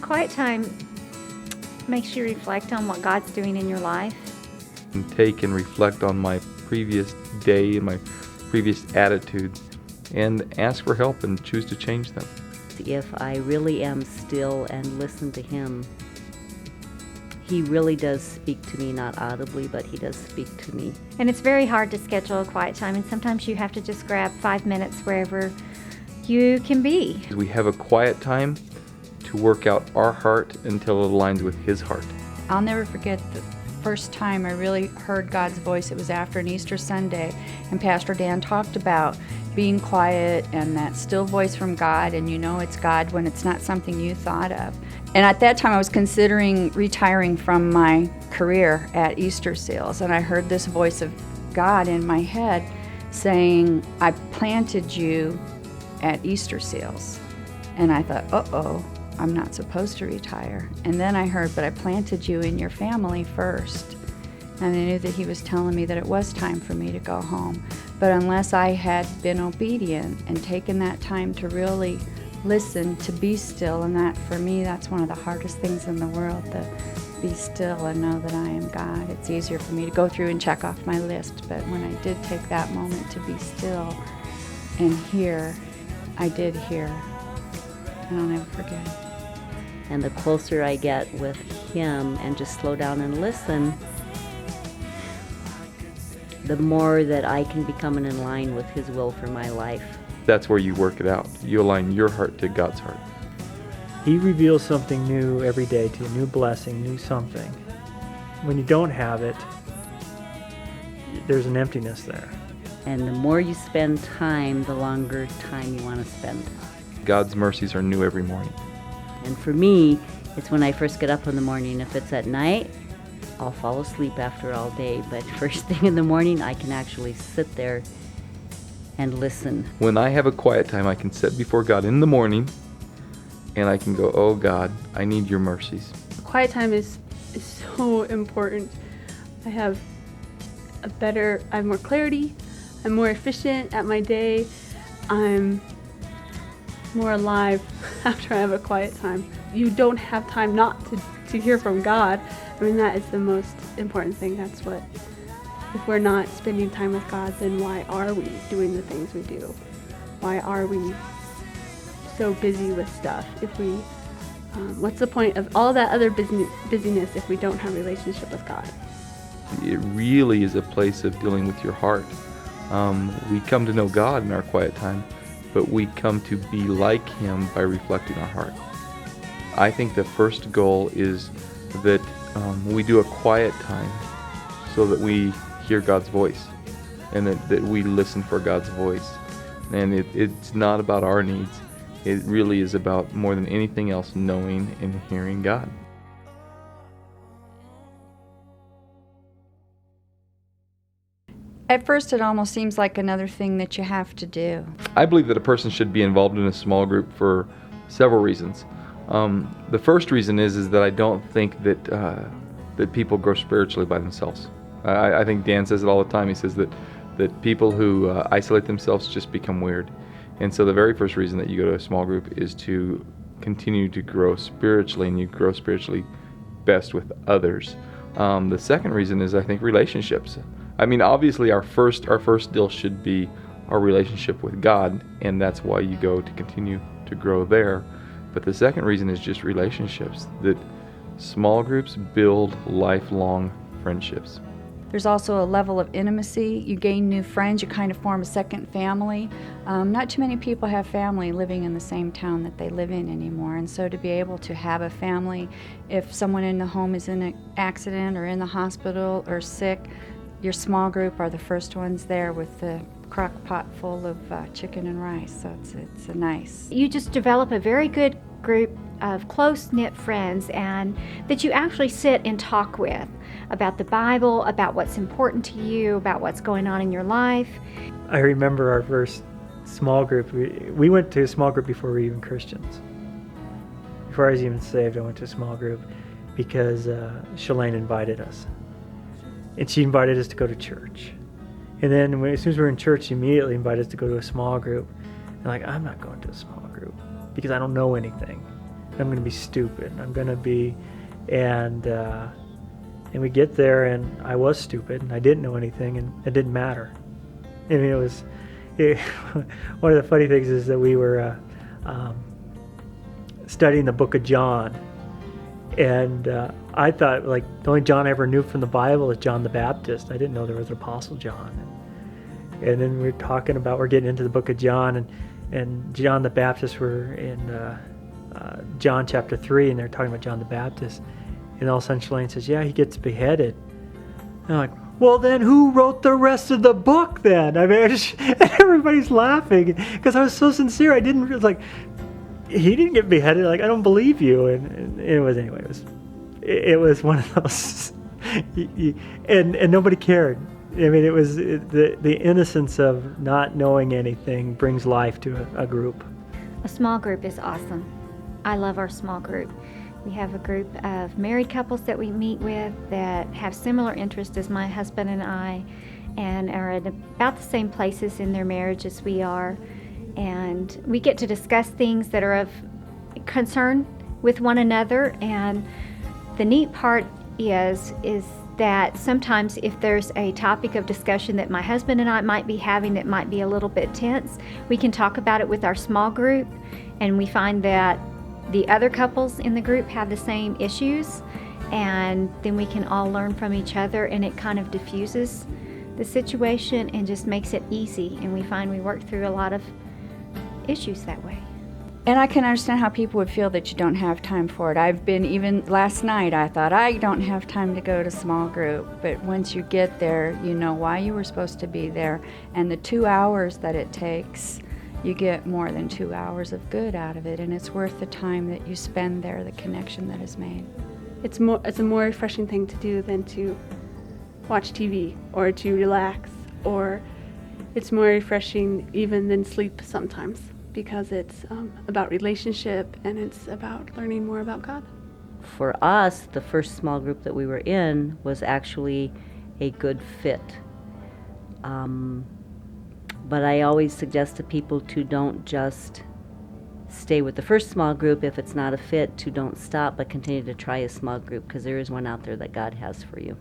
quiet time makes you reflect on what God's doing in your life. And take and reflect on my previous day and my previous attitudes and ask for help and choose to change them. If I really am still and listen to Him, He really does speak to me, not audibly, but He does speak to me. And it's very hard to schedule a quiet time, and sometimes you have to just grab 5 minutes wherever you can be. We have a quiet time to work out our heart until it aligns with His heart. I'll never forget the first time I really heard God's voice. It was after an Easter Sunday, and Pastor Dan talked about being quiet and that still voice from God, and you know it's God when it's not something you thought of. And at that time I was considering retiring from my career at Easter Seals, and I heard this voice of God in my head saying, I planted you at Easter Seals. And I thought, uh-oh, I'm not supposed to retire. And then I heard, but I planted you in your family first. And I knew that He was telling me that it was time for me to go home. But unless I had been obedient and taken that time to really listen, to be still, and that for me, that's one of the hardest things in the world, to be still and know that I am God. It's easier for me to go through and check off my list, but when I did take that moment to be still and hear, I did hear. And I'll never forget. And the closer I get with Him and just slow down and listen, the more that I can become in line with His will for my life. That's where you work it out. You align your heart to God's heart. He reveals something new every day to you, new blessing, new something. When you don't have it, there's an emptiness there. And the more you spend time, the longer time you want to spend. God's mercies are new every morning. And for me, it's when I first get up in the morning. If it's at night, I'll fall asleep after all day. But first thing in the morning, I can actually sit there and listen. When I have a quiet time, I can sit before God in the morning and I can go, oh God, I need your mercies. Quiet time is so important. I have more clarity, I'm more efficient at my day, I'm more alive after I have a quiet time. You don't have time not to hear from God. I mean, that is the most important thing. That's what, if we're not spending time with God, then why are we doing the things we do? Why are we so busy with stuff? If we, what's the point of all that other busyness if we don't have a relationship with God? It really is a place of dealing with your heart. We come to know God in our quiet time, but we come to be like Him by reflecting our heart. I think the first goal is that we do a quiet time so that we hear God's voice and that we listen for God's voice. And it's not about our needs. It really is about, more than anything else, knowing and hearing God. At first, it almost seems like another thing that you have to do. I believe that a person should be involved in a small group for several reasons. The first reason is that I don't think that people grow spiritually by themselves. I think Dan says it all the time. He says that people who isolate themselves just become weird. And so the very first reason that you go to a small group is to continue to grow spiritually, and you grow spiritually best with others. The second reason is, I think, relationships. I mean, obviously our first deal should be our relationship with God, and that's why you go, to continue to grow there. But the second reason is just relationships, that small groups build lifelong friendships. There's also a level of intimacy. You gain new friends. You kind of form a second family. Not too many people have family living in the same town that they live in anymore. And so to be able to have a family, if someone in the home is in an accident or in the hospital or sick, your small group are the first ones there with the crock pot full of chicken and rice. So it's a nice. You just develop a very good group of close-knit friends, and that you actually sit and talk with about the Bible, about what's important to you, about what's going on in your life. I remember our first small group. We went to a small group before we were even Christians. Before I was even saved, I went to a small group because Shalane invited us. And she invited us to go to church. And then as soon as we were in church, she immediately invited us to go to a small group. And I'm not going to a small group because I don't know anything. I'm going to be stupid. I'm going to be, and we get there, and I was stupid, and I didn't know anything, and it didn't matter. I mean, one of the funny things is that we were studying the book of John, and I thought, like, the only John I ever knew from the Bible is John the Baptist. I didn't know there was an Apostle John. And then we're getting into the book of John, and John the Baptist, we're in John chapter 3, and they're talking about John the Baptist. And all of a sudden Shalane says, yeah, he gets beheaded. And I'm like, well, then who wrote the rest of the book then? I mean, and everybody's laughing because I was so sincere. I didn't, it was like, he didn't get beheaded. Like, I don't believe you. And it was, anyway, it was one of those, and nobody cared. I mean, it was the innocence of not knowing anything brings life to a group. A small group is awesome. I love our small group. We have a group of married couples that we meet with that have similar interests as my husband and I, and are at about the same places in their marriage as we are. And we get to discuss things that are of concern with one another. And the neat part is that sometimes if there's a topic of discussion that my husband and I might be having that might be a little bit tense, we can talk about it with our small group, and we find that the other couples in the group have the same issues, and then we can all learn from each other, and it kind of diffuses the situation and just makes it easy, and we find we work through a lot of issues that way. And I can understand how people would feel that you don't have time for it. I've been, even last night, I thought, I don't have time to go to small group. But once you get there, you know why you were supposed to be there. And the 2 hours that it takes, you get more than 2 hours of good out of it. And it's worth the time that you spend there, the connection that is made. It's a more refreshing thing to do than to watch TV or to relax, or it's more refreshing even than sleep sometimes, because it's about relationship and it's about learning more about God. For us, the first small group that we were in was actually a good fit. But I always suggest to people to don't just stay with the first small group. If it's not a fit, to don't stop, but continue to try a small group, because there is one out there that God has for you.